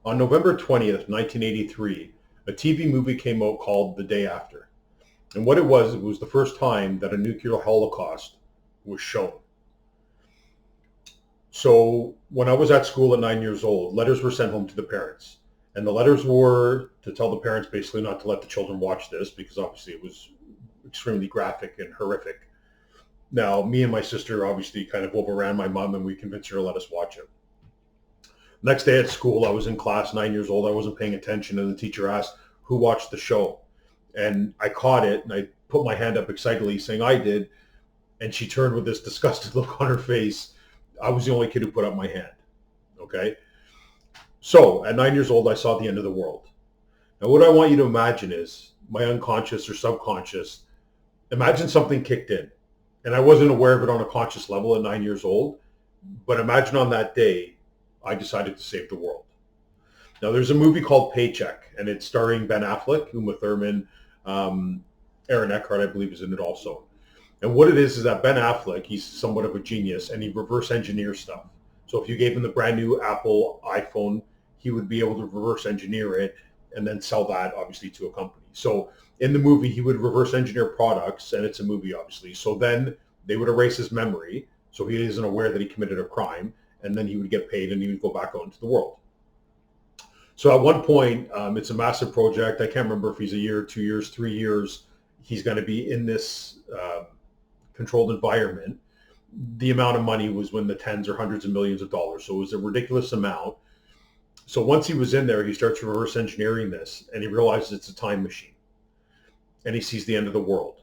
On November 20th, 1983, a TV movie came out called The Day After. And what it was the first time that a nuclear holocaust was shown. So when I was at school at 9 years old, letters were sent home to the parents. And the letters were to tell the parents basically not to let the children watch this because obviously it was extremely graphic and horrific. Now, me and my sister obviously kind of overran my mom and we convinced her to let us watch it. Next day at school, I was in class, 9 years old. I wasn't paying attention, and the teacher asked who watched the show. And I caught it, and I put my hand up excitedly saying I did. And she turned with this disgusted look on her face. I was the only kid who put up my hand. Okay. So at 9 years old, I saw the end of the world. Now, what I want you to imagine is my unconscious or subconscious. Imagine something kicked in. And I wasn't aware of it on a conscious level at 9 years old. But imagine on that day, I decided to save the world. Now, there's a movie called Paycheck, and it's starring Ben Affleck, Uma Thurman, Aaron Eckhart, I believe, is in it also. And what it is that Ben Affleck, he's somewhat of a genius, and he reverse engineers stuff. So if you gave him the brand new Apple iPhone, he would be able to reverse engineer it and then sell that, obviously, to a company. So in the movie, he would reverse engineer products, and it's a movie, obviously. So then they would erase his memory, so he isn't aware that he committed a crime, and then he would get paid and he would go back out into the world. So at one point, it's a massive project. I can't remember if he's a year, 2 years, 3 years. He's going to be in this controlled environment. The amount of money was in the tens or hundreds of millions of dollars. So it was a ridiculous amount. So once he was in there, he starts reverse engineering this, and he realizes it's a time machine, and he sees the end of the world.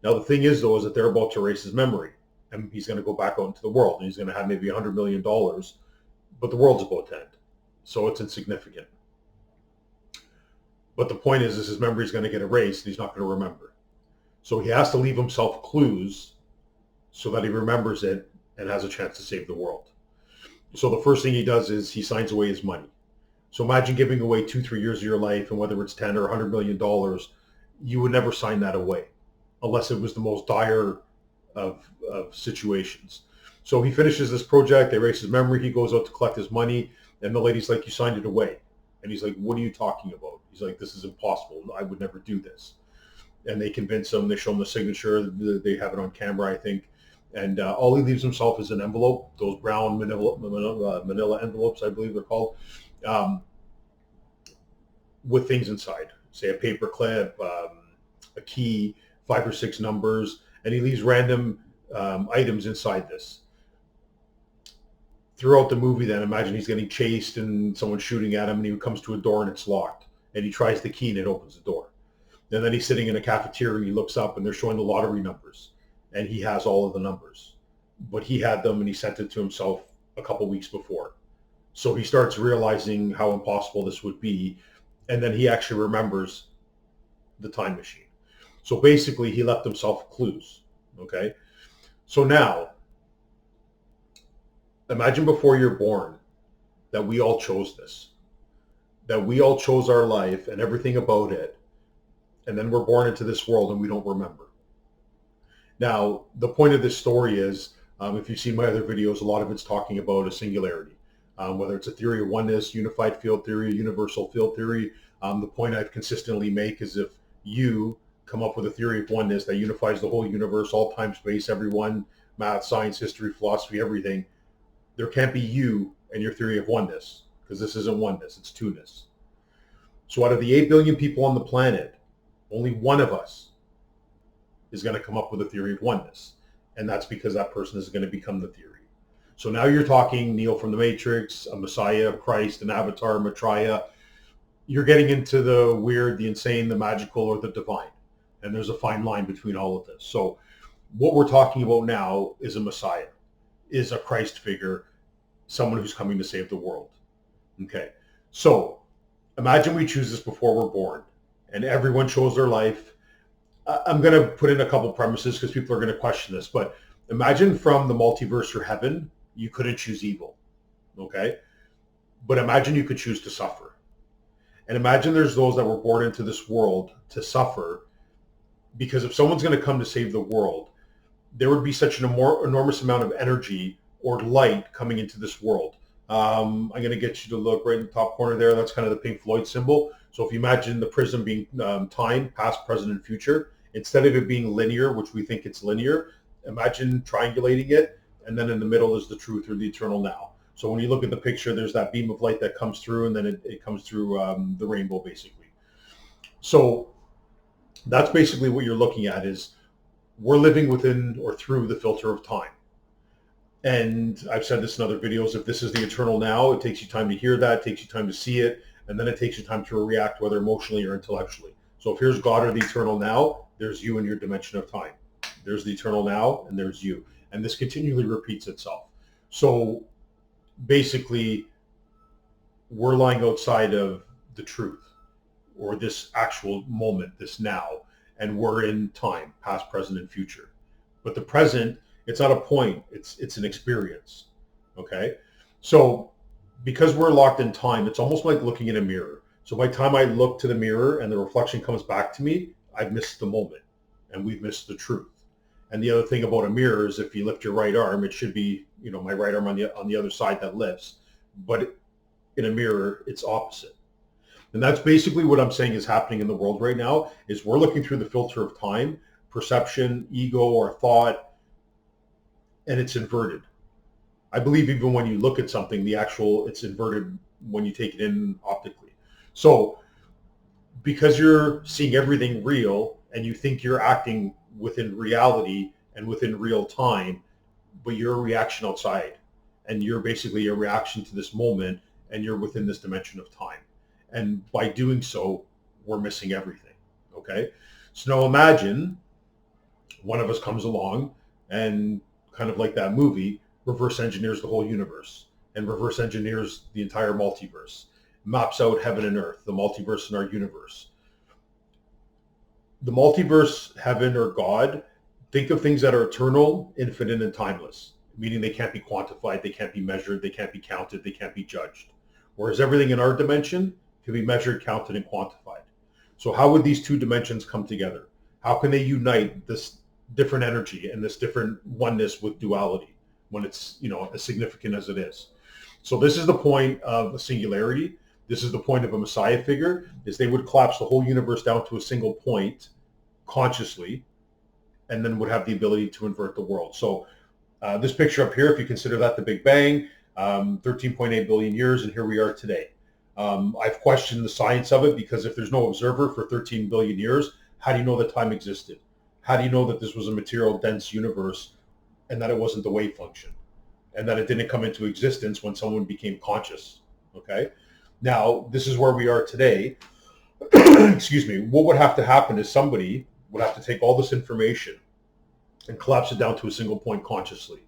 Now the thing is, though, is that they're about to erase his memory, and he's going to go back out into the world, and he's going to have maybe $100 million, but the world's about to end. So it's insignificant. But the point is his memory is going to get erased, and he's not going to remember. So he has to leave himself clues so that he remembers it and has a chance to save the world. So the first thing he does is he signs away his money. So imagine giving away 2, 3 years of your life, and whether it's 10 or $100 million, you would never sign that away unless it was the most dire of situations. So he finishes this project, they erase his memory, he goes out to collect his money, and the lady's like, you signed it away. And he's like, what are you talking about? He's like, this is impossible. I would never do this. And they convince him, they show him the signature, they have it on camera, I think. And all he leaves himself is an envelope, those brown manila envelopes, I believe they're called, with things inside. Say a paper clip, a key, 5 or 6 numbers, and he leaves random items inside this. Throughout the movie, then, imagine he's getting chased and someone's shooting at him, and he comes to a door and it's locked. And he tries the key and it opens the door. And then he's sitting in a cafeteria and he looks up and they're showing the lottery numbers. And he has all of the numbers. But he had them and he sent it to himself a couple weeks before. So he starts realizing how impossible this would be. And then he actually remembers the time machine. So basically, he left himself clues. Okay? So now, imagine before you're born that we all chose this. That we all chose our life and everything about it. And then we're born into this world and we don't remember. Now, the point of this story is, if you've seen my other videos, a lot of it's talking about a singularity. Whether it's a theory of oneness, unified field theory, universal field theory. The point I've consistently make is if you come up with a theory of oneness that unifies the whole universe, all time, space, everyone, math, science, history, philosophy, everything, there can't be you and your theory of oneness, because this isn't oneness, it's two-ness. So out of the 8 billion people on the planet, only one of us is going to come up with a theory of oneness. And that's because that person is going to become the theory. So now you're talking Neo from the Matrix, a Messiah, Christ, an Avatar, Maitreya. You're getting into the weird, the insane, the magical, or the divine. And there's a fine line between all of this. So what we're talking about now is a Messiah, is a Christ figure, someone who's coming to save the world. Okay. So imagine we choose this before we're born and everyone chose their life. I'm going to put in a couple premises because people are going to question this, but imagine from the multiverse or heaven, you couldn't choose evil. Okay. But imagine you could choose to suffer. And imagine there's those that were born into this world to suffer, because if someone's going to come to save the world, there would be such an enormous amount of energy or light coming into this world. I'm going to get you to look right in the top corner there. That's kind of the Pink Floyd symbol. So if you imagine the prism being time, past, present, and future, instead of it being linear, which we think it's linear, imagine triangulating it, and then in the middle is the truth or the eternal now. So when you look at the picture, there's that beam of light that comes through, and then it comes through the rainbow, basically. So that's basically what you're looking at, is we're living within or through the filter of time. And I've said this in other videos, if this is the eternal now, it takes you time to hear that, it takes you time to see it, and then it takes you time to react, whether emotionally or intellectually. So if here's God or the eternal now, there's you in your dimension of time. There's the eternal now, and there's you. And this continually repeats itself. So basically, we're lying outside of the truth, or this actual moment, this now, and we're in time, past, present, and future. But the present, it's not a point, it's an experience. Okay? So because we're locked in time, it's almost like looking in a mirror. So by the time I look to the mirror and the reflection comes back to me, I've missed the moment, and we've missed the truth. And the other thing about a mirror is if you lift your right arm, it should be, my right arm on the other side that lifts. But in a mirror, it's opposite. And that's basically what I'm saying is happening in the world right now, is we're looking through the filter of time, perception, ego, or thought, and it's inverted. I believe even when you look at something, it's inverted when you take it in optically. So because you're seeing everything real and you think you're acting within reality and within real time, but you're a reaction outside, and you're basically a reaction to this moment, and you're within this dimension of time. And by doing so, we're missing everything. Okay? So now imagine one of us comes along and, kind of like that movie, reverse engineers the whole universe and reverse engineers the entire multiverse, maps out heaven and earth, the multiverse in our universe. The multiverse, heaven, or God, think of things that are eternal, infinite, and timeless, meaning they can't be quantified, they can't be measured, they can't be counted, they can't be judged. Whereas everything in our dimension can be measured, counted, and quantified. So how would these two dimensions come together? How can they unite this different energy and this different oneness with duality when it's, as significant as it is? So this is the point of a singularity. This is the point of a Messiah figure, is they would collapse the whole universe down to a single point consciously, and then would have the ability to invert the world. So this picture up here, if you consider that the Big Bang, 13.8 billion years, and here we are today. I've questioned the science of it, because if there's no observer for 13 billion years, how do you know that time existed? How do you know that this was a material dense universe and that it wasn't the wave function and that it didn't come into existence when someone became conscious? Okay. Now, this is where we are today. Excuse me. What would have to happen is somebody would have to take all this information and collapse it down to a single point consciously.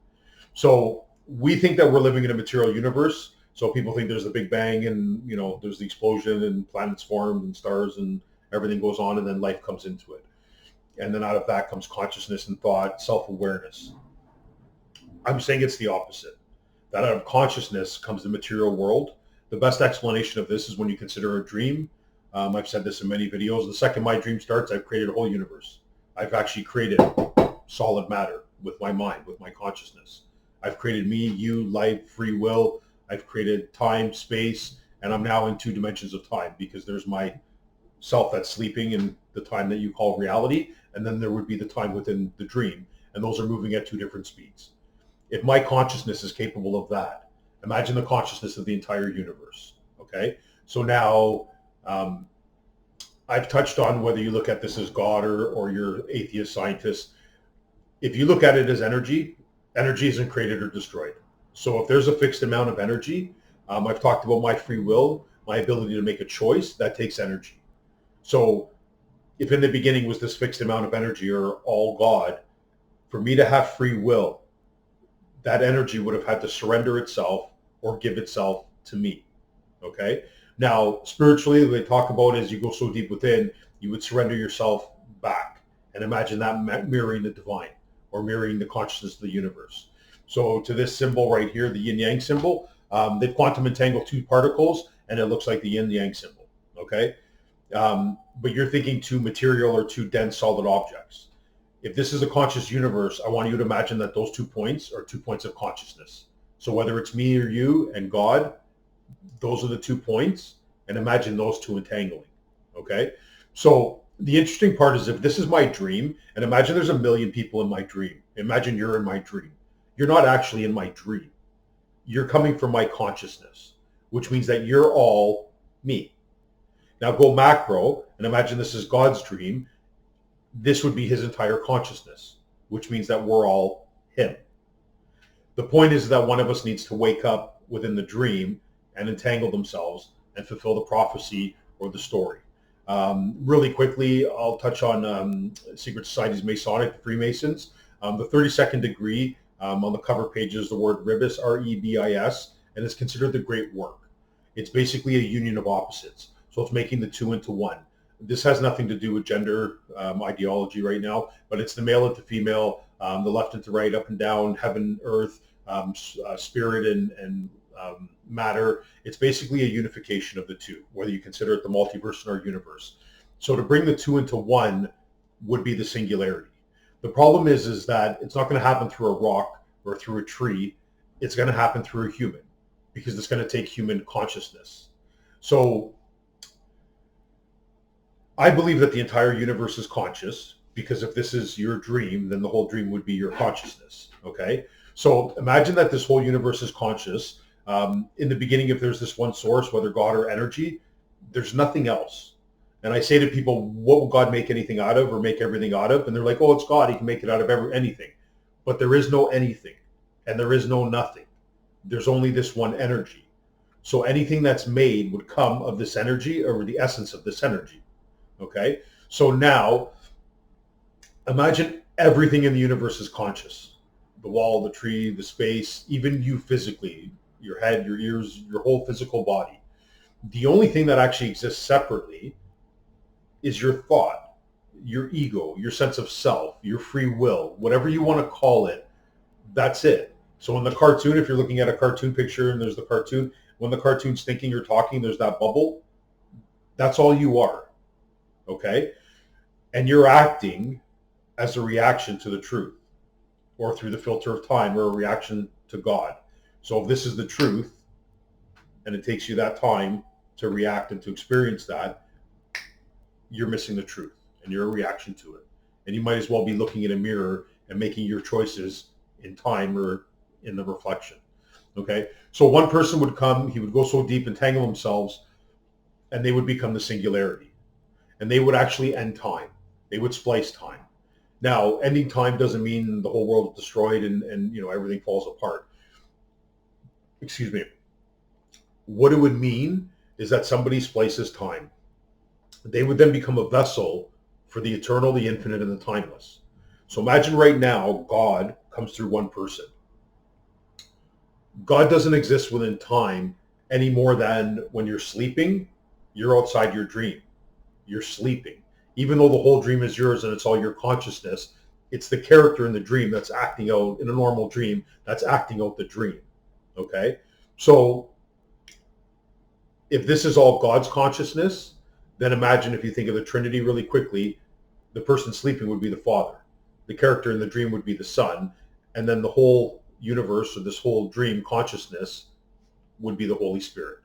So we think that we're living in a material universe. So people think there's the Big Bang and, there's the explosion and planets formed and stars and everything goes on, and then life comes into it. And then out of that comes consciousness and thought, self-awareness. I'm saying it's the opposite. That out of consciousness comes the material world. The best explanation of this is when you consider a dream. I've said this in many videos. The second my dream starts, I've created a whole universe. I've actually created solid matter with my mind, with my consciousness. I've created me, you, life, free will. I've created time, space, and I'm now in two dimensions of time, because there's my self that's sleeping in the time that you call reality, and then there would be the time within the dream, and those are moving at two different speeds. If my consciousness is capable of that, imagine the consciousness of the entire universe. Okay, so now I've touched on whether you look at this as God or you're atheist scientist. If you look at it as energy, energy isn't created or destroyed. So if there's a fixed amount of energy, I've talked about my free will, my ability to make a choice, that takes energy. So if in the beginning was this fixed amount of energy, or all God, for me to have free will, that energy would have had to surrender itself or give itself to me. Okay? Now, spiritually, they talk about, as you go so deep within, you would surrender yourself back. And imagine that mirroring the divine, or mirroring the consciousness of the universe. So to this symbol right here, the yin-yang symbol, they've quantum entangled two particles, and it looks like the yin-yang symbol. Okay? But you're thinking two material or two dense solid objects. If this is a conscious universe, I want you to imagine that those 2 points are 2 points of consciousness. So whether it's me or you and God, those are the 2 points, and imagine those two entangling. Okay? So the interesting part is if this is my dream, and imagine there's a million people in my dream. Imagine you're in my dream. You're not actually in my dream. You're coming from my consciousness, which means that you're all me. Now go macro and imagine this is God's dream. This would be his entire consciousness, which means that we're all him. The point is that one of us needs to wake up within the dream and entangle themselves and fulfill the prophecy or the story. Really quickly, I'll touch on secret societies, Masonic, the Freemasons. The 32nd degree on the cover page is the word Rebis, R-E-B-I-S, and it's considered the great work. It's basically a union of opposites. So it's making the two into one. This has nothing to do with gender ideology right now, but it's the male into female, the left into right, up and down, heaven, earth, spirit and matter. It's basically a unification of the two, whether you consider it the multiverse or universe. So to bring the two into one would be the singularity. The problem is that it's not going to happen through a rock or through a tree. It's going to happen through a human, because it's going to take human consciousness. So I believe that the entire universe is conscious, because if this is your dream, then the whole dream would be your consciousness. Okay? So imagine that this whole universe is conscious. In the beginning, if there's this one source, whether God or energy, there's nothing else. And I say to people, what will God make anything out of or make everything out of? And they're like, oh, it's God. He can make it out of anything. But there is no anything and there is no nothing. There's only this one energy. So anything that's made would come of this energy or the essence of this energy. Okay? So now imagine everything in the universe is conscious. The wall, the tree, the space, even you physically, your head, your ears, your whole physical body. The only thing that actually exists separately is your thought, your ego, your sense of self, your free will, whatever you want to call it. That's it. So in the cartoon, if you're looking at a cartoon picture and there's the cartoon, when the cartoon's thinking or talking, there's that bubble. That's all you are. Okay? And you're acting as a reaction to the truth, or through the filter of time, or a reaction to God. So if this is the truth, and it takes you that time to react and to experience that, you're missing the truth, and you're a reaction to it. And you might as well be looking in a mirror and making your choices in time or in the reflection. Okay? So one person would come, he would go so deep, entangle themselves, and they would become the singularity. And they would actually end time. They would splice time. Now, ending time doesn't mean the whole world is destroyed and everything falls apart. Excuse me. What it would mean is that somebody splices time. They would then become a vessel for the eternal, the infinite, and the timeless. So imagine right now, God comes through one person. God doesn't exist within time any more than when you're sleeping, you're outside your dream. You're sleeping. Even though the whole dream is yours and it's all your consciousness, it's the character in the dream that's acting out, in a normal dream, that's acting out the dream. Okay? So if this is all God's consciousness, then imagine, if you think of the Trinity really quickly, the person sleeping would be the Father. The character in the dream would be the Son. And then the whole universe, or this whole dream consciousness, would be the Holy Spirit.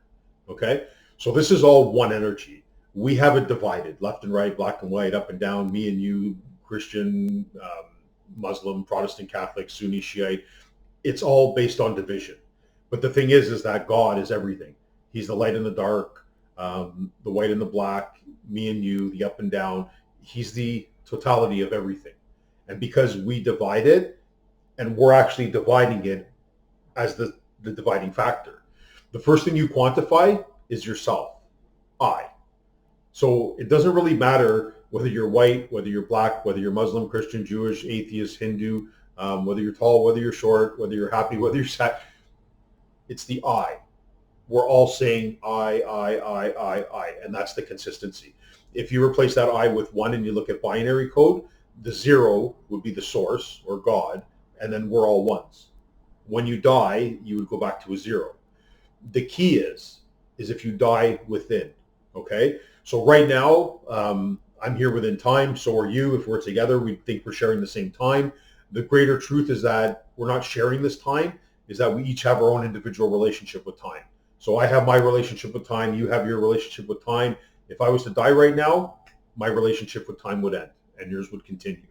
Okay? So this is all one energy. We have it divided, left and right, black and white, up and down, me and you, Christian, Muslim, Protestant, Catholic, Sunni, Shiite. It's all based on division. But the thing is that God is everything. He's the light and the dark, the white and the black, me and you, the up and down. He's the totality of everything. And because we divide it, and we're actually dividing it as the dividing factor. The first thing you quantify is yourself, I. So it doesn't really matter whether you're white, whether you're black, whether you're Muslim, Christian, Jewish, atheist, Hindu, whether you're tall, whether you're short, whether you're happy, whether you're sad. It's the I. We're all saying I, and that's the consistency. If you replace that I with 1 and you look at binary code, the 0 would be the source or God, and then we're all ones. When you die, you would go back to a 0. The key is if you die within, okay? So right now, I'm here within time, so are you. If we're together, we think we're sharing the same time. The greater truth is that we're not sharing this time. is that we each have our own individual relationship with time. So I have my relationship with time, you have your relationship with time. If I was to die right now, my relationship with time would end and yours would continue.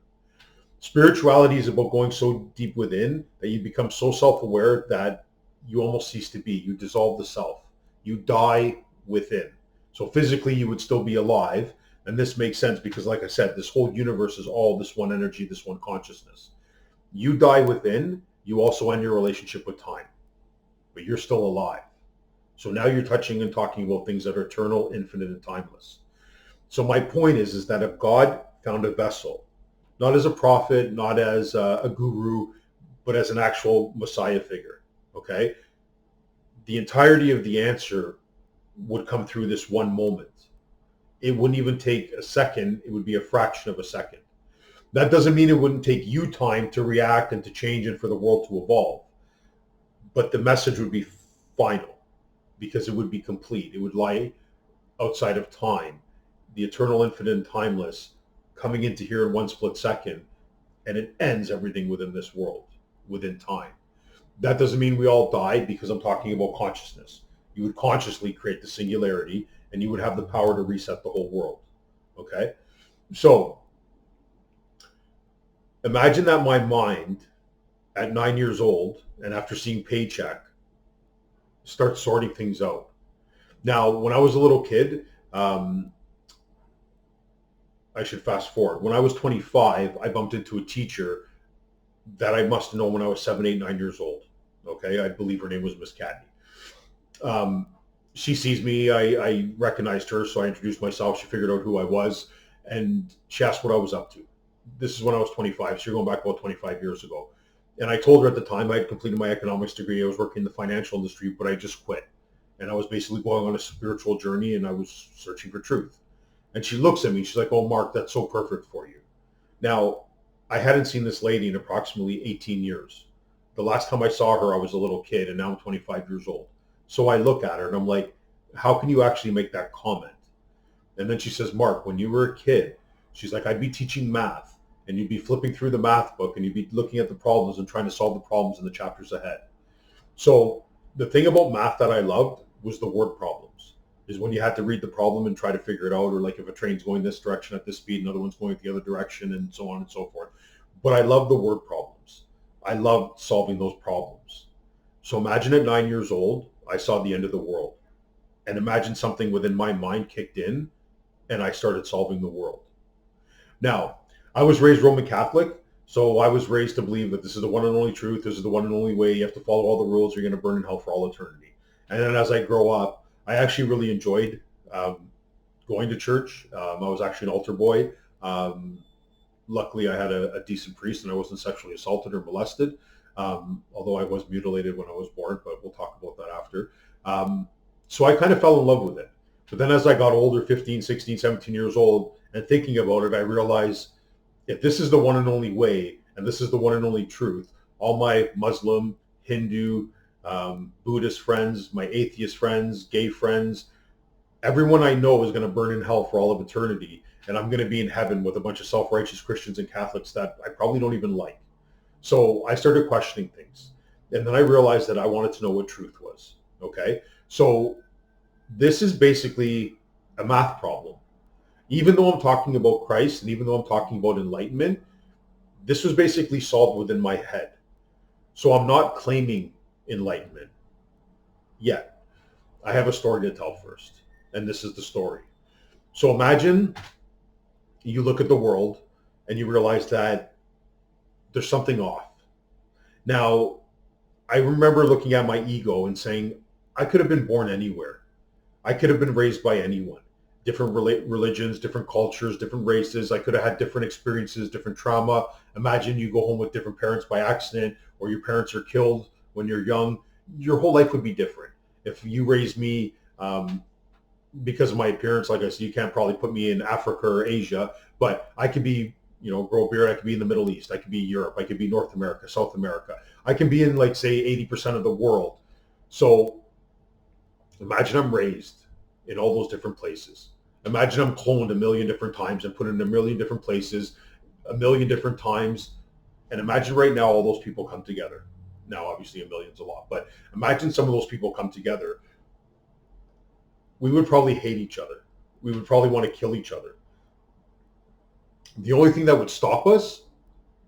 Spirituality is about going so deep within that you become so self-aware that you almost cease to be. You dissolve the self. You die within. So physically you would still be alive. And this makes sense because, like I said, this whole universe is all this one energy, this one consciousness. You die within, you also end your relationship with time, but you're still alive. So now you're touching and talking about things that are eternal, infinite, and timeless. So my point is that if God found a vessel, not as a prophet, not as a guru, but as an actual Messiah figure, okay, the entirety of the answer would come through this one moment. It wouldn't even take a second. It would be a fraction of a second. That doesn't mean it wouldn't take you time to react and to change and for the world to evolve. But the message would be final because it would be complete. It would lie outside of time, the eternal, infinite, and timeless, coming into here in one split second, and it ends everything within this world, within time. That doesn't mean we all die because I'm talking about consciousness. You would consciously create the singularity and you would have the power to reset the whole world. Okay? So imagine that my mind at 9 years old and after seeing Paycheck starts sorting things out. Now, when I was a little kid, I should fast forward. When I was 25, I bumped into a teacher that I must have known when I was 7, 8, 9 years old. Okay, I believe her name was Miss Cadney. She sees me, I recognized her, so I introduced myself. She figured out who I was, and she asked what I was up to. This is when I was 25, so you're going back about 25 years ago. And I told her at the time I had completed my economics degree. I was working in the financial industry, but I just quit. And I was basically going on a spiritual journey, and I was searching for truth. And she looks at me, she's like, "Oh, Mark, that's so perfect for you." Now, I hadn't seen this lady in approximately 18 years. The last time I saw her, I was a little kid, and now I'm 25 years old. So I look at her and I'm like, how can you actually make that comment? And then she says, "Mark, when you were a kid," she's like, "I'd be teaching math and you'd be flipping through the math book and you'd be looking at the problems and trying to solve the problems in the chapters ahead." So the thing about math that I loved was the word problems, is when you had to read the problem and try to figure it out, or like if a train's going this direction at this speed, another one's going the other direction, and so on and so forth. But I love the word problems. I loved solving those problems. So imagine at 9 years old, I saw the end of the world. And imagine something within my mind kicked in and I started solving the world. Now, I was raised Roman Catholic, so I was raised to believe that this is the one and only truth. This is the one and only way. You have to follow all the rules or you're going to burn in hell for all eternity. And then as I grow up, I actually really enjoyed going to church. I was actually an altar boy. Luckily, I had a decent priest and I wasn't sexually assaulted or molested, although I was mutilated when I was born, but we'll talk about that after. So I kind of fell in love with it. But then as I got older, 15, 16, 17 years old, and thinking about it, I realized if this is the one and only way, and this is the one and only truth, all my Muslim, Hindu, Buddhist friends, my atheist friends, gay friends, everyone I know is going to burn in hell for all of eternity. And I'm going to be in heaven with a bunch of self-righteous Christians and Catholics that I probably don't even like. So I started questioning things. And then I realized that I wanted to know what truth was. Okay? So this is basically a math problem. Even though I'm talking about Christ and even though I'm talking about enlightenment, this was basically solved within my head. So I'm not claiming enlightenment yet. I have a story to tell first. And this is the story. So imagine you look at the world and you realize that there's something off. Now, I remember looking at my ego and saying, I could have been born anywhere. I could have been raised by anyone. Different religions, different cultures, different races. I could have had different experiences, different trauma. Imagine you go home with different parents by accident, or your parents are killed when you're young. Your whole life would be different. If you raised me because of my appearance, like I said, you can't probably put me in Africa or Asia, but I could be, grow a beard. I could be in the Middle East. I could be Europe. I could be North America, South America. I can be in, like, say, 80% of the world. So imagine I'm raised in all those different places. Imagine I'm cloned a million different times and put in a million different places, a million different times. And imagine right now all those people come together. Now, obviously, a million's a lot. But imagine some of those people come together. We would probably hate each other. We would probably want to kill each other. The only thing that would stop us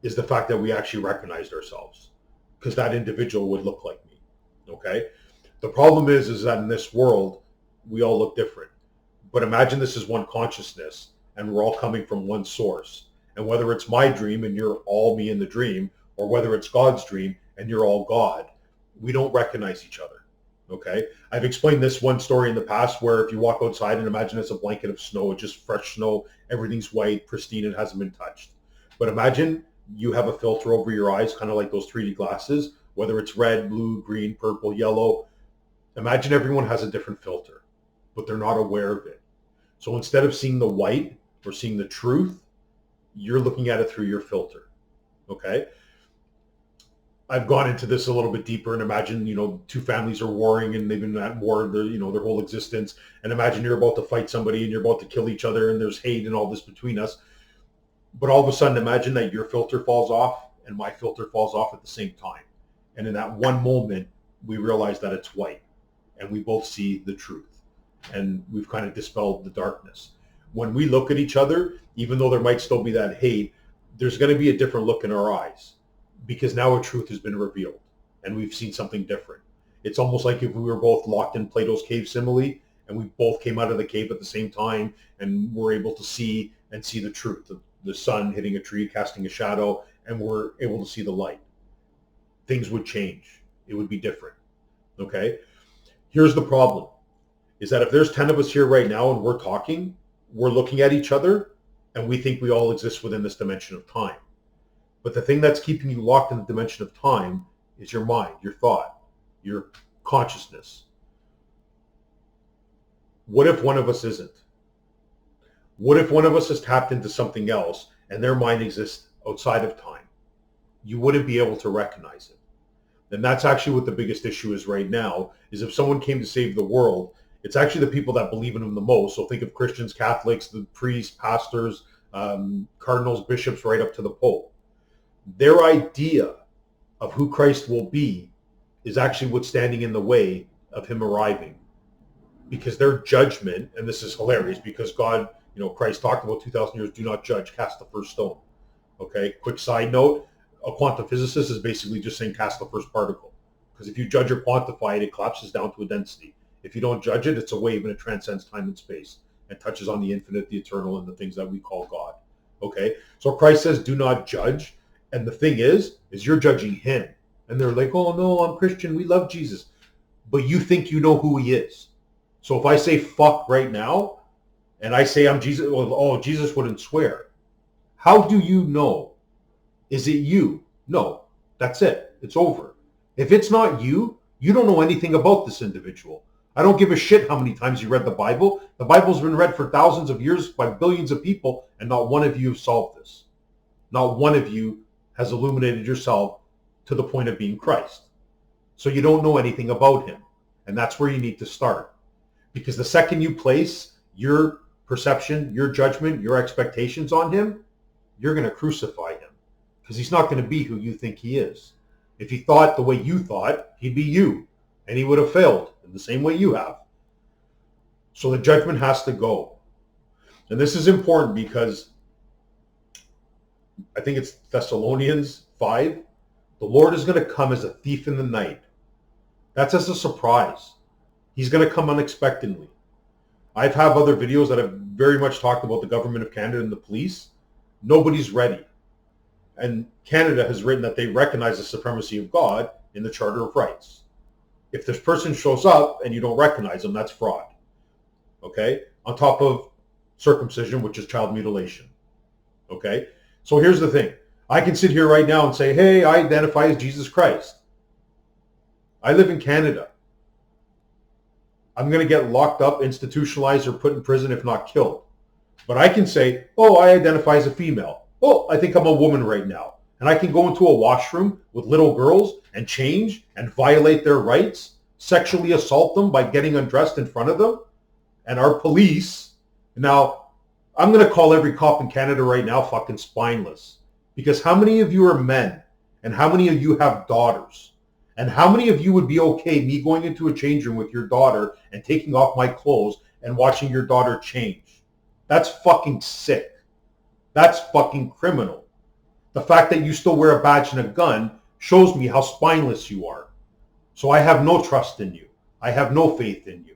is the fact that we actually recognized ourselves, because that individual would look like me. Okay? The problem is that in this world, we all look different. But imagine this is one consciousness, and we're all coming from one source. And whether it's my dream and you're all me in the dream, or whether it's God's dream and you're all God, we don't recognize each other. Okay? I've explained this one story in the past where if you walk outside and imagine it's a blanket of snow, it's just fresh snow, everything's white, pristine, it hasn't been touched. But imagine you have a filter over your eyes, kind of like those 3D glasses, whether it's red, blue, green, purple, yellow. Imagine everyone has a different filter, but they're not aware of it. So instead of seeing the white or seeing the truth, you're looking at it through your filter. Okay? I've gone into this a little bit deeper, and imagine, two families are warring and they've been at war their whole existence. And imagine you're about to fight somebody and you're about to kill each other and there's hate and all this between us. But all of a sudden, imagine that your filter falls off and my filter falls off at the same time. And in that one moment, we realize that it's white and we both see the truth. And we've kind of dispelled the darkness. When we look at each other, even though there might still be that hate, there's going to be a different look in our eyes, because now a truth has been revealed and we've seen something different. It's almost like if we were both locked in Plato's cave simile and we both came out of the cave at the same time and we're able to see the truth. The sun hitting a tree, casting a shadow, and we're able to see the light. Things would change. It would be different. Okay? Here's the problem, is that if there's 10 of us here right now and we're talking, we're looking at each other and we think we all exist within this dimension of time. But the thing that's keeping you locked in the dimension of time is your mind, your thought, your consciousness. What if one of us isn't? What if one of us has tapped into something else and their mind exists outside of time? You wouldn't be able to recognize it. And that's actually what the biggest issue is right now, is if someone came to save the world, it's actually the people that believe in him the most. So think of Christians, Catholics, the priests, pastors, cardinals, bishops, right up to the Pope. Their idea of who Christ will be is actually what's standing in the way of him arriving. Because their judgment, and this is hilarious because God, Christ talked about 2,000 years, do not judge, cast the first stone. Okay, quick side note, a quantum physicist is basically just saying cast the first particle. Because if you judge or quantify it, it collapses down to a density. If you don't judge it, it's a wave and it transcends time and space and touches on the infinite, the eternal, and the things that we call God. Okay, so Christ says do not judge. And the thing is you're judging him. And they're like, oh no, I'm Christian, we love Jesus. But you think you know who he is. So if I say fuck right now, and I say I'm Jesus, oh, Jesus wouldn't swear. How do you know? Is it you? No, that's it. It's over. If it's not you, you don't know anything about this individual. I don't give a shit how many times you read the Bible. The Bible's been read for thousands of years by billions of people, and not one of you have solved this. Not one of you has illuminated yourself to the point of being Christ. So you don't know anything about him. And that's where you need to start. Because the second you place your perception, your judgment, your expectations on him, you're going to crucify him. Because he's not going to be who you think he is. If he thought the way you thought, he'd be you. And he would have failed in the same way you have. So the judgment has to go. And this is important because I think it's Thessalonians 5. The Lord is going to come as a thief in the night. That's as a surprise. He's going to come unexpectedly. I've had other videos that have very much talked about the government of Canada and the police. Nobody's ready. And Canada has written that they recognize the supremacy of God in the Charter of Rights. If this person shows up and you don't recognize them, that's fraud. Okay? On top of circumcision, which is child mutilation. Okay? So here's the thing. I can sit here right now and say, hey, I identify as Jesus Christ. I live in Canada. I'm going to get locked up, institutionalized, or put in prison if not killed. But I can say, oh, I identify as a female. Oh, I think I'm a woman right now. And I can go into a washroom with little girls and change and violate their rights, sexually assault them by getting undressed in front of them. And our police, now, I'm going to call every cop in Canada right now fucking spineless. Because how many of you are men? And how many of you have daughters? And how many of you would be okay me going into a change room with your daughter and taking off my clothes and watching your daughter change? That's fucking sick. That's fucking criminal. The fact that you still wear a badge and a gun shows me how spineless you are. So I have no trust in you. I have no faith in you.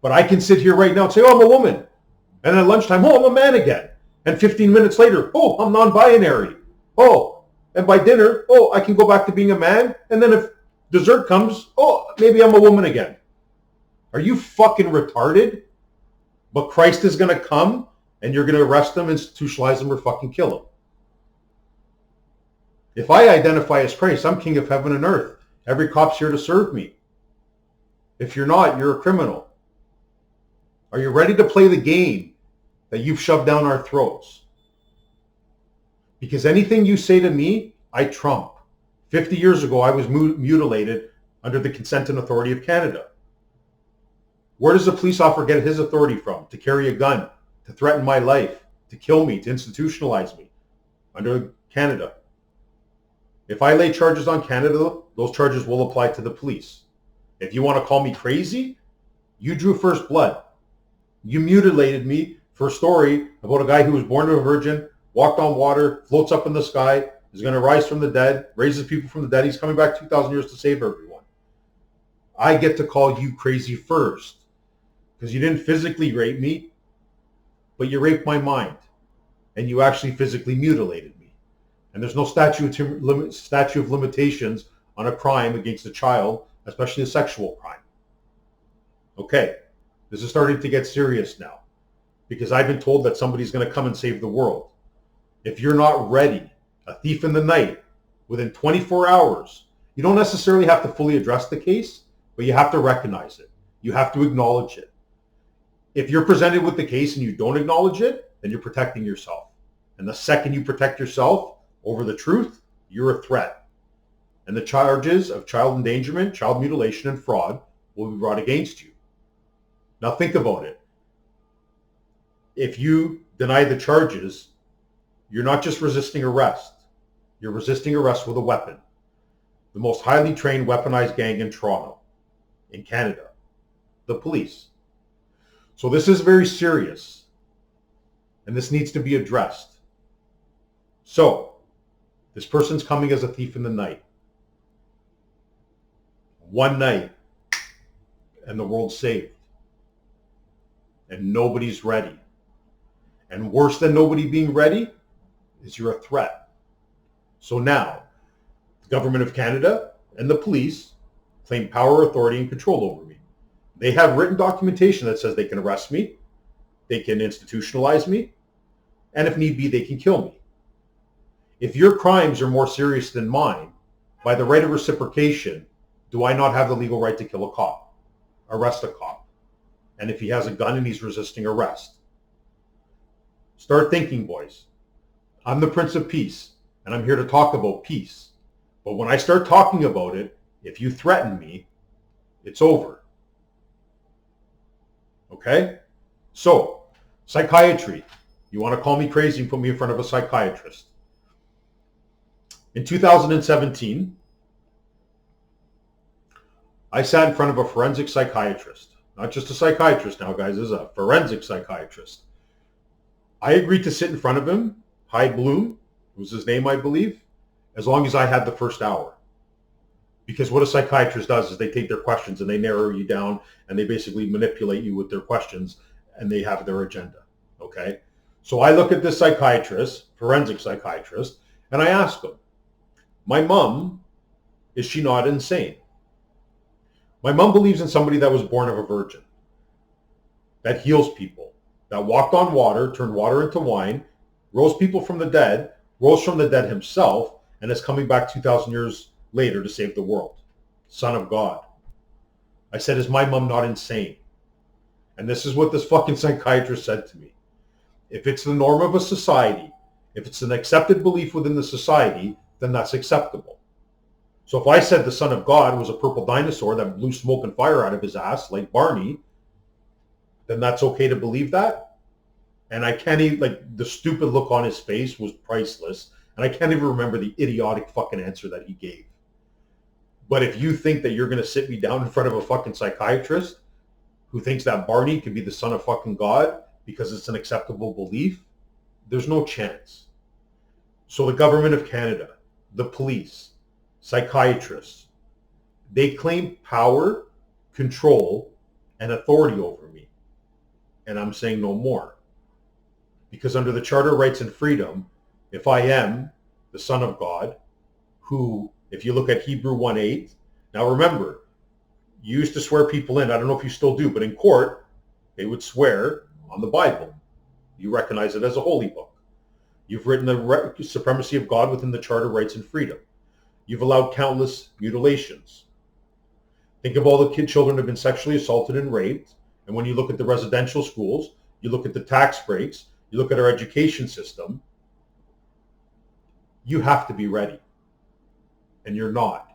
But I can sit here right now and say, oh, I'm a woman. And at lunchtime, oh, I'm a man again. And 15 minutes later, oh, I'm non-binary. Oh, and by dinner, oh, I can go back to being a man. And then if dessert comes, oh, maybe I'm a woman again. Are you fucking retarded? But Christ is going to come and you're going to arrest him, institutionalize him, or fucking kill him. If I identify as Christ, I'm king of heaven and earth. Every cop's here to serve me. If you're not, you're a criminal. Are you ready to play the game that you've shoved down our throats? Because anything you say to me, I trump. 50 years ago, I was mutilated under the consent and authority of Canada. Where does a police officer get his authority from? To carry a gun, to threaten my life, to kill me, to institutionalize me? Under Canada. If I lay charges on Canada, those charges will apply to the police. If you want to call me crazy, you drew first blood. You mutilated me for a story about a guy who was born to a virgin, walked on water, floats up in the sky, is going to rise from the dead, raises people from the dead. He's coming back 2,000 years to save everyone. I get to call you crazy first because you didn't physically rape me, but you raped my mind and you actually physically mutilated me. And there's no statute of limitations on a crime against a child, especially a sexual crime. Okay, this is starting to get serious now because I've been told that somebody's going to come and save the world. If you're not ready, a thief in the night, within 24 hours, you don't necessarily have to fully address the case, but you have to recognize it. You have to acknowledge it. If you're presented with the case and you don't acknowledge it, then you're protecting yourself. And the second you protect yourself over the truth, you're a threat. And the charges of child endangerment, child mutilation, and fraud will be brought against you. Now think about it. If you deny the charges, you're not just resisting arrest. You're resisting arrest with a weapon. The most highly trained weaponized gang in Toronto, in Canada, the police. So this is very serious, and this needs to be addressed. So, this person's coming as a thief in the night. One night, and the world's saved. And nobody's ready. And worse than nobody being ready is you're a threat. So now, the government of Canada and the police claim power, authority, and control over me. They have written documentation that says they can arrest me, they can institutionalize me, and if need be, they can kill me. If your crimes are more serious than mine, by the right of reciprocation, do I not have the legal right to kill a cop, arrest a cop? And if he has a gun and he's resisting arrest? Start thinking, boys. I'm the Prince of Peace, and I'm here to talk about peace. But when I start talking about it, if you threaten me, it's over. Okay? So, psychiatry. You want to call me crazy and put me in front of a psychiatrist. In 2017, I sat in front of a forensic psychiatrist. Not just a psychiatrist now, guys. This is a forensic psychiatrist. I agreed to sit in front of him, Hyde Bloom, was his name, I believe, as long as I had the first hour. Because what a psychiatrist does is they take their questions and they narrow you down and they basically manipulate you with their questions and they have their agenda. Okay? So I look at this psychiatrist, forensic psychiatrist, and I ask him, my mom, is she not insane? My mom believes in somebody that was born of a virgin, that heals people, that walked on water, turned water into wine, rose people from the dead, rose from the dead himself, and is coming back 2,000 years later to save the world. Son of God. I said, is my mom not insane? And this is what this fucking psychiatrist said to me. If it's the norm of a society, if it's an accepted belief within the society, then that's acceptable. So if I said the Son of God was a purple dinosaur that blew smoke and fire out of his ass like Barney, then that's okay to believe that? And I can't even, like, the stupid look on his face was priceless. And I can't even remember the idiotic fucking answer that he gave. But if you think that you're going to sit me down in front of a fucking psychiatrist who thinks that Barney could be the son of fucking God because it's an acceptable belief, there's no chance. So the government of Canada, the police, psychiatrists, they claim power, control, and authority over me. And I'm saying no more. Because under the Charter of Rights and Freedom, if I am the Son of God, who, if you look at Hebrew 1:8, now remember, you used to swear people in. I don't know if you still do, but in court, they would swear on the Bible. You recognize it as a holy book. You've written the supremacy of God within the Charter of Rights and Freedom. You've allowed countless mutilations. Think of all the children who have been sexually assaulted and raped. And when you look at the residential schools, you look at the tax breaks, you look at our education system, you have to be ready. And you're not.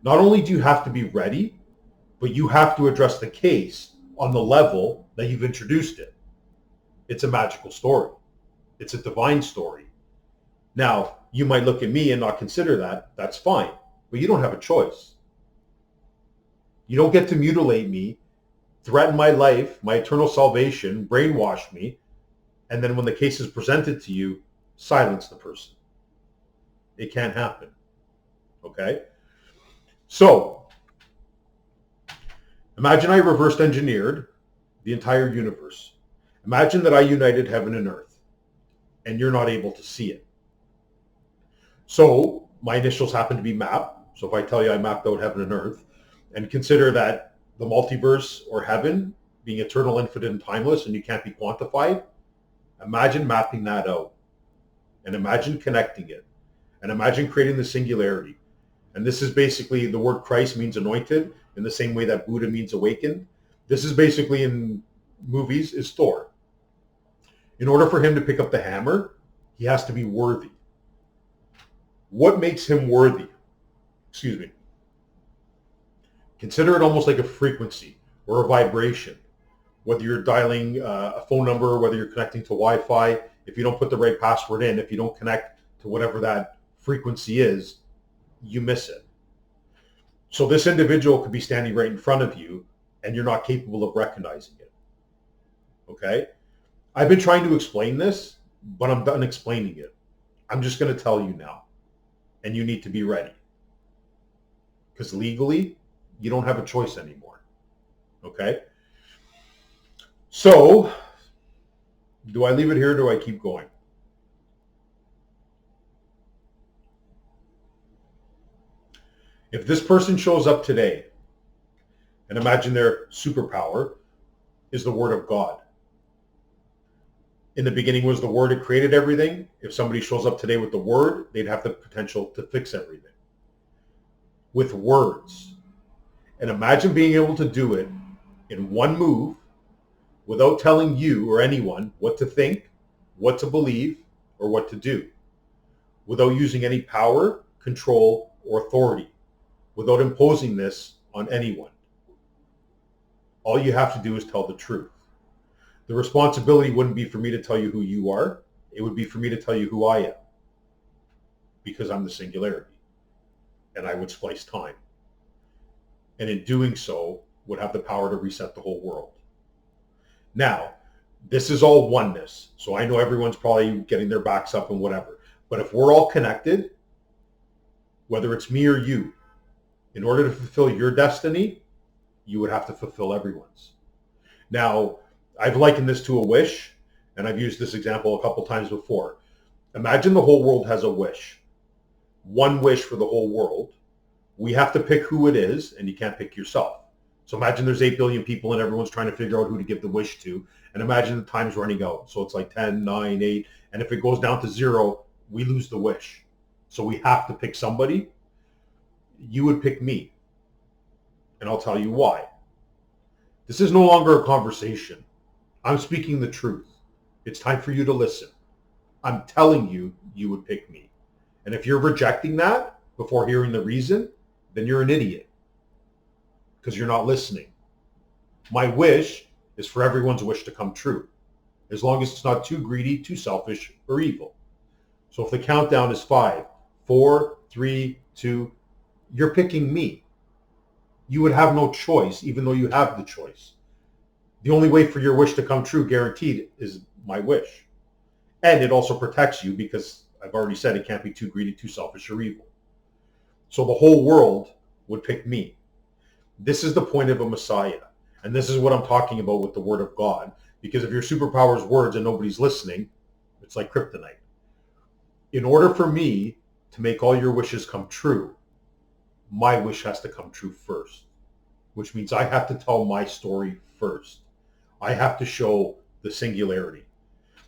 Not only do you have to be ready, but you have to address the case on the level that you've introduced it. It's a magical story. It's a divine story. Now, you might look at me and not consider that. That's fine. But you don't have a choice. You don't get to mutilate me, threaten my life, my eternal salvation, brainwash me, and then when the case is presented to you, silence the person. It can't happen. Okay? So, imagine I reversed engineered the entire universe. Imagine that I united heaven and earth, and you're not able to see it. So, my initials happen to be MAP. So if I tell you I mapped out heaven and earth, and consider that the multiverse or heaven being eternal, infinite, and timeless, and you can't be quantified, imagine mapping that out. And imagine connecting it. And imagine creating the singularity. And this is basically, the word Christ means anointed in the same way that Buddha means awakened. This is basically, in movies, is Thor. In order for him to pick up the hammer, he has to be worthy. What makes him worthy? Excuse me. Consider it almost like a frequency or a vibration. Whether you're dialing a phone number, whether you're connecting to Wi-Fi, if you don't put the right password in, if you don't connect to whatever that frequency is, you miss it. So this individual could be standing right in front of you and you're not capable of recognizing it. Okay? I've been trying to explain this, but I'm done explaining it. I'm just going to tell you now. And you need to be ready. Because legally, you don't have a choice anymore. Okay? So, do I leave it here or do I keep going? If this person shows up today, and imagine their superpower is the Word of God. In the beginning was the Word, it created everything. If somebody shows up today with the Word, they'd have the potential to fix everything. With words. And imagine being able to do it in one move without telling you or anyone what to think, what to believe, or what to do. Without using any power, control, or authority. Without imposing this on anyone. All you have to do is tell the truth. The responsibility wouldn't be for me to tell you who you are. It would be for me to tell you who I am. Because I'm the singularity. And I would splice time. And in doing so, would have the power to reset the whole world. Now, this is all oneness. So I know everyone's probably getting their backs up and whatever. But if we're all connected, whether it's me or you, in order to fulfill your destiny, you would have to fulfill everyone's. Now, I've likened this to a wish, and I've used this example a couple times before. Imagine the whole world has a wish. One wish for the whole world. We have to pick who it is, and you can't pick yourself. So imagine there's 8 billion people and everyone's trying to figure out who to give the wish to. And imagine the time's running out. So it's like 10, 9, 8. And if it goes down to 0, we lose the wish. So we have to pick somebody. You would pick me. And I'll tell you why. This is no longer a conversation. I'm speaking the truth. It's time for you to listen. I'm telling you, you would pick me. And if you're rejecting that before hearing the reason, then you're an idiot. Because you're not listening. My wish is for everyone's wish to come true. As long as it's not too greedy, too selfish, or evil. So if the countdown is 5, 4, 3, 2, You're picking me. You would have no choice, even though you have the choice. The only way for your wish to come true, guaranteed, is my wish. And it also protects you because I've already said it can't be too greedy, too selfish, or evil. So the whole world would pick me. This is the point of a Messiah. And this is what I'm talking about with the word of God. Because if your superpower is words and nobody's listening, it's like kryptonite. In order for me to make all your wishes come true, my wish has to come true first, which means I have to tell my story first. I have to show the singularity.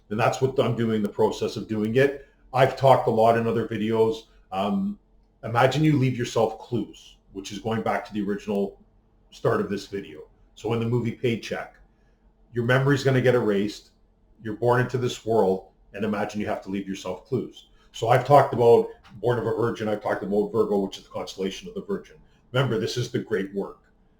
And that's what I'm doing, the process of doing it. I've talked a lot in other videos. Imagine you leave yourself clues, which is going back to the original start of this video. So in the movie Paycheck, your memory is going to get erased. You're born into this world, and imagine you have to leave yourself clues. So I've talked about Born of a Virgin. I've talked about Virgo, which is the constellation of the Virgin. Remember, this is the great work.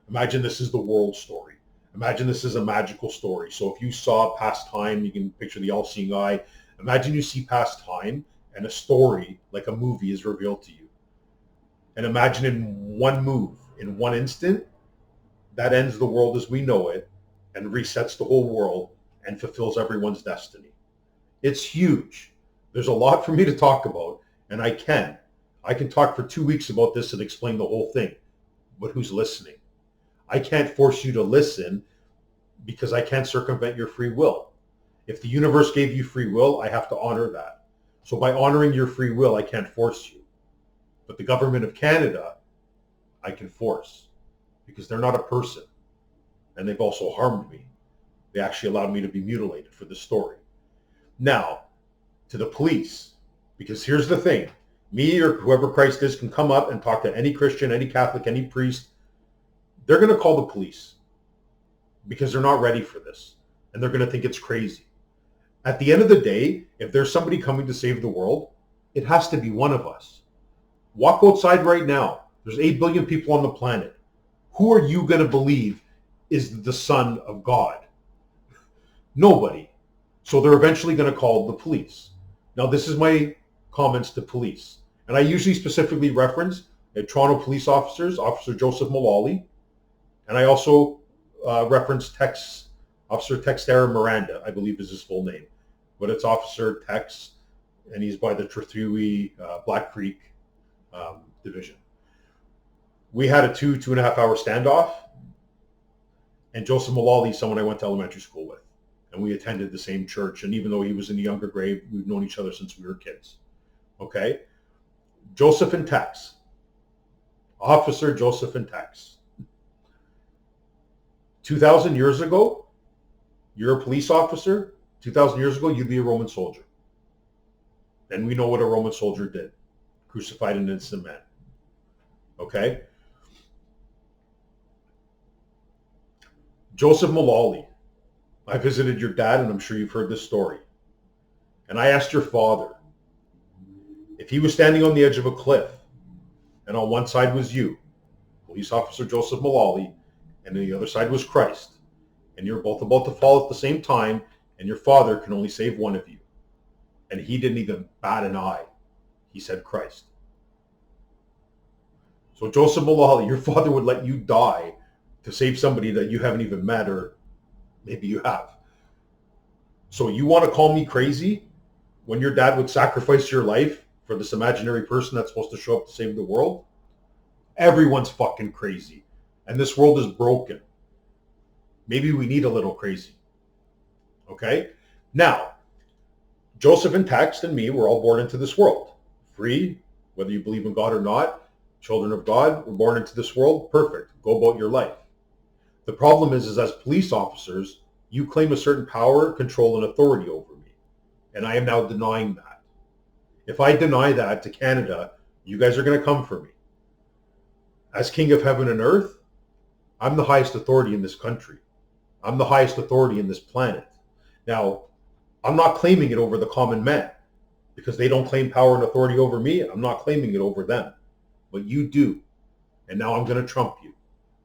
Imagine this is the world story. Imagine this is a magical story. So if you saw past time, you can picture the all-seeing eye. Imagine you see past time and a story like a movie is revealed to you. And imagine in one move, in one instant, that ends the world as we know it and resets the whole world and fulfills everyone's destiny. It's huge. There's a lot for me to talk about, and I can. I can talk for 2 weeks about this and explain the whole thing. But who's listening? I can't force you to listen because I can't circumvent your free will. If the universe gave you free will, I have to honor that. So by honoring your free will, I can't force you. But the government of Canada, I can force because they're not a person. And they've also harmed me. They actually allowed me to be mutilated for this story. Now, to the police, because here's the thing. Me or whoever Christ is can come up and talk to any Christian, any Catholic, any priest. They're going to call the police because they're not ready for this. And they're going to think it's crazy. At the end of the day, if there's somebody coming to save the world, it has to be one of us. Walk outside right now. There's 8 billion people on the planet. Who are you going to believe is the Son of God? Nobody. So they're eventually going to call the police. Now, this is my comments to police. And I usually specifically reference Toronto police officers, Officer Joseph Mullally. And I also reference Officer Texera Miranda, I believe is his full name. But it's Officer Tex, and he's by the Trethewey Black Creek division. We had a 2.5 hour standoff. And Joseph Mullally is someone I went to elementary school with. And we attended the same church. And even though he was in the younger grade, we've known each other since we were kids. Okay? Joseph and Tex. Officer Joseph and Tex. 2,000 years ago, you're a police officer. 2,000 years ago, you'd be a Roman soldier. And we know what a Roman soldier did. Crucified an innocent man. Okay? Joseph Mullally. I visited your dad, and I'm sure you've heard this story. And I asked your father, if he was standing on the edge of a cliff, and on one side was you, Police Officer Joseph Mullally, and on the other side was Christ, and you're both about to fall at the same time, and your father can only save one of you. And he didn't even bat an eye. He said Christ. So Joseph Mullally, your father would let you die to save somebody that you haven't even met, or maybe you have. So you want to call me crazy when your dad would sacrifice your life for this imaginary person that's supposed to show up to save the world? Everyone's fucking crazy. And this world is broken. Maybe we need a little crazy. Okay? Now, Joseph and Tex and me were all born into this world. Free, whether you believe in God or not. Children of God, were born into this world. Perfect. Go about your life. The problem is as police officers, you claim a certain power, control, and authority over me. And I am now denying that. If I deny that to Canada, you guys are going to come for me. As King of Heaven and Earth, I'm the highest authority in this country. I'm the highest authority in this planet. Now, I'm not claiming it over the common man because they don't claim power and authority over me. I'm not claiming it over them. But you do. And now I'm going to trump you.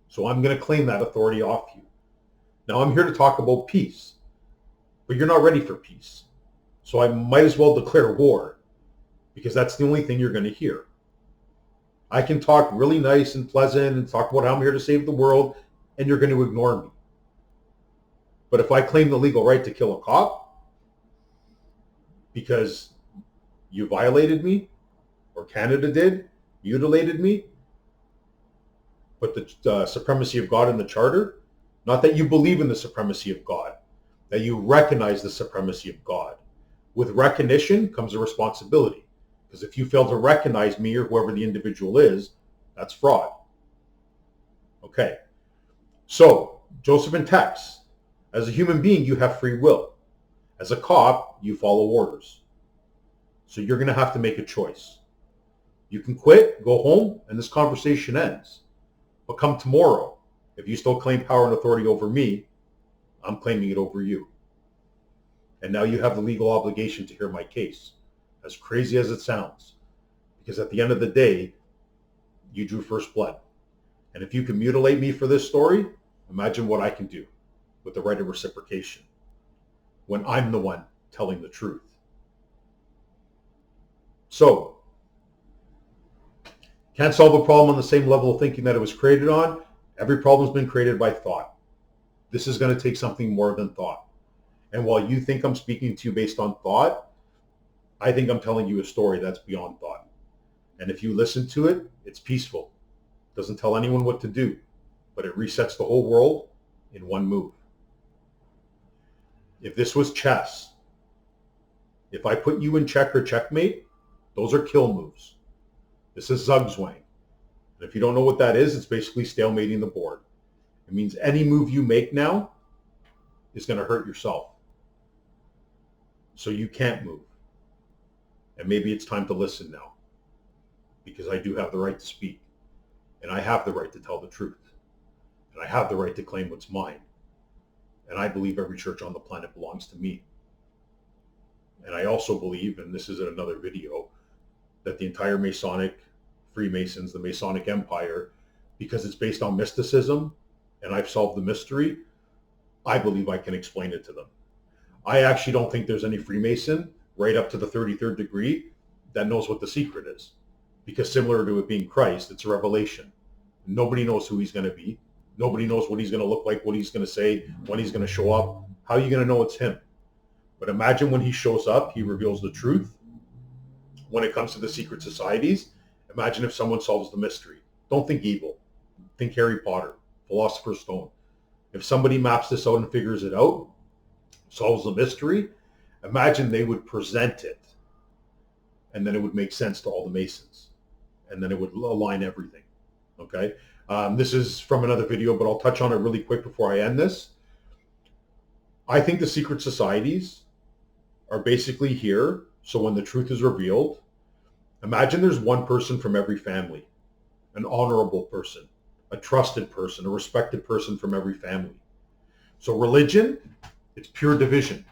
So I'm going to claim that authority off you. Now I'm here to talk about peace. But you're not ready for peace. So I might as well declare war because that's the only thing you're going to hear. I can talk really nice and pleasant and talk about how I'm here to save the world, and you're going to ignore me. But if I claim the legal right to kill a cop because you violated me, or Canada did, mutilated me, but the supremacy of God in the Charter, not that you believe in the supremacy of God, that you recognize the supremacy of God. With recognition comes a responsibility. Because if you fail to recognize me or whoever the individual is, that's fraud. Okay. So, Joseph and Tex, as a human being, you have free will. As a cop, you follow orders. So you're going to have to make a choice. You can quit, go home, and this conversation ends. But come tomorrow, if you still claim power and authority over me, I'm claiming it over you. And now you have the legal obligation to hear my case, as crazy as it sounds. Because at the end of the day, you drew first blood. And if you can mutilate me for this story, imagine what I can do with the right of reciprocation when I'm the one telling the truth. So, can't solve a problem on the same level of thinking that it was created on. Every problem's been created by thought. This is going to take something more than thought. And while you think I'm speaking to you based on thought, I think I'm telling you a story that's beyond thought. And if you listen to it, it's peaceful. It doesn't tell anyone what to do, but it resets the whole world in one move. If this was chess, if I put you in check or checkmate, those are kill moves. This is Zugzwang. And if you don't know what that is, it's basically stalemating the board. It means any move you make now is going to hurt yourself. So you can't move. And maybe it's time to listen now, because I do have the right to speak, and I have the right to tell the truth, and I have the right to claim what's mine. And I believe every church on the planet belongs to me. And I also believe, and this is in another video, that the entire Masonic Freemasons, the Masonic Empire, because it's based on mysticism, and I've solved the mystery, I believe I can explain it to them. I actually don't think there's any Freemason right up to the 33rd degree that knows what the secret is. Because similar to it being Christ, it's a revelation. Nobody knows who he's going to be. Nobody knows what he's going to look like, what he's going to say, when he's going to show up. How are you going to know it's him? But imagine when he shows up, he reveals the truth. When it comes to the secret societies, imagine if someone solves the mystery. Don't think evil. Think Harry Potter, Philosopher's Stone. If somebody maps this out and figures it out, solves the mystery, imagine they would present it, and then it would make sense to all the Masons, and then it would align everything. Okay? This is from another video, but I'll touch on it really quick before I end this. I think the secret societies are basically here, so when the truth is revealed, imagine there's one person from every family, an honorable person, a trusted person, a respected person from every family. So religion, it's pure division.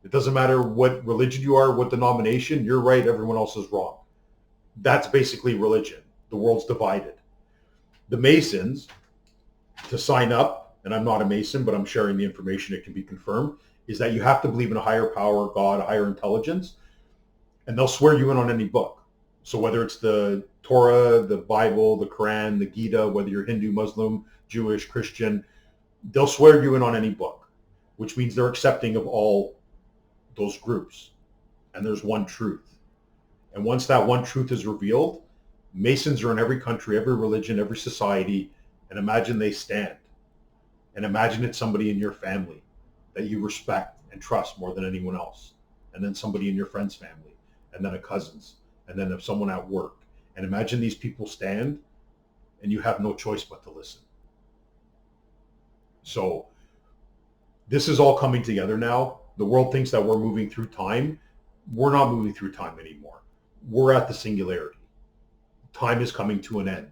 It doesn't matter what religion you are, what denomination, you're right, everyone else is wrong. That's basically religion. The world's divided. The Masons, to sign up, and I'm not a Mason, but I'm sharing the information, it can be confirmed, is that you have to believe in a higher power, God, a higher intelligence, and they'll swear you in on any book. So whether it's the Torah, the Bible, the Quran, the Gita, whether you're Hindu, Muslim, Jewish, Christian, they'll swear you in on any book, which means they're accepting of all those groups. And there's one truth. And once that one truth is revealed, Masons are in every country, every religion, every society, and imagine they stand. And imagine it's somebody in your family that you respect and trust more than anyone else. And then somebody in your friend's family, and then a cousin's, and then if someone at work. And imagine these people stand, and you have no choice but to listen. So this is all coming together now. The world thinks that we're moving through time. We're not moving through time anymore. We're at the singularity. Time is coming to an end.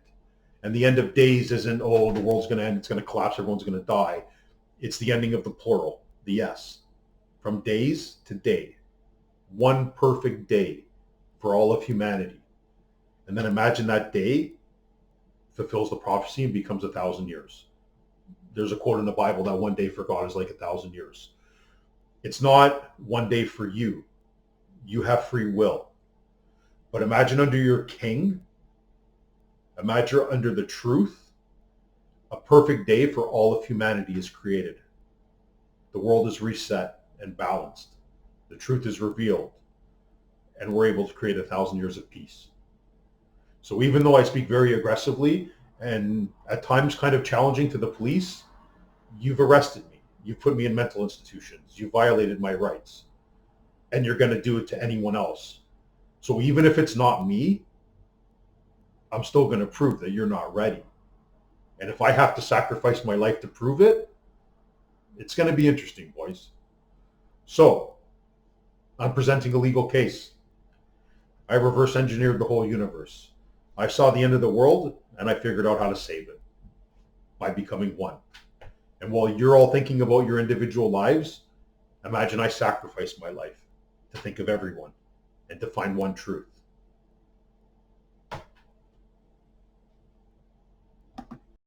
And the end of days isn't, oh, the world's going to end, it's going to collapse, everyone's going to die. It's the ending of the plural, the S. From days to day. One perfect day for all of humanity. And then imagine that day fulfills the prophecy and becomes 1,000 years. There's a quote in the Bible that one day for God is like 1,000 years. It's not one day for you. You have free will. But imagine under your king, Imagine under the truth, a perfect day for all of humanity is created. The world is reset and balanced. The truth is revealed, and we're able to create 1,000 years of peace. So even though I speak very aggressively and at times kind of challenging to the police, you've arrested me. You've put me in mental institutions. You violated my rights. And you're going to do it to anyone else. So even if it's not me, I'm still going to prove that you're not ready. And if I have to sacrifice my life to prove it, it's going to be interesting, boys. So I'm presenting a legal case. I reverse engineered the whole universe. I saw the end of the world and I figured out how to save it by becoming one. And while you're all thinking about your individual lives, imagine I sacrificed my life to think of everyone and to find one truth.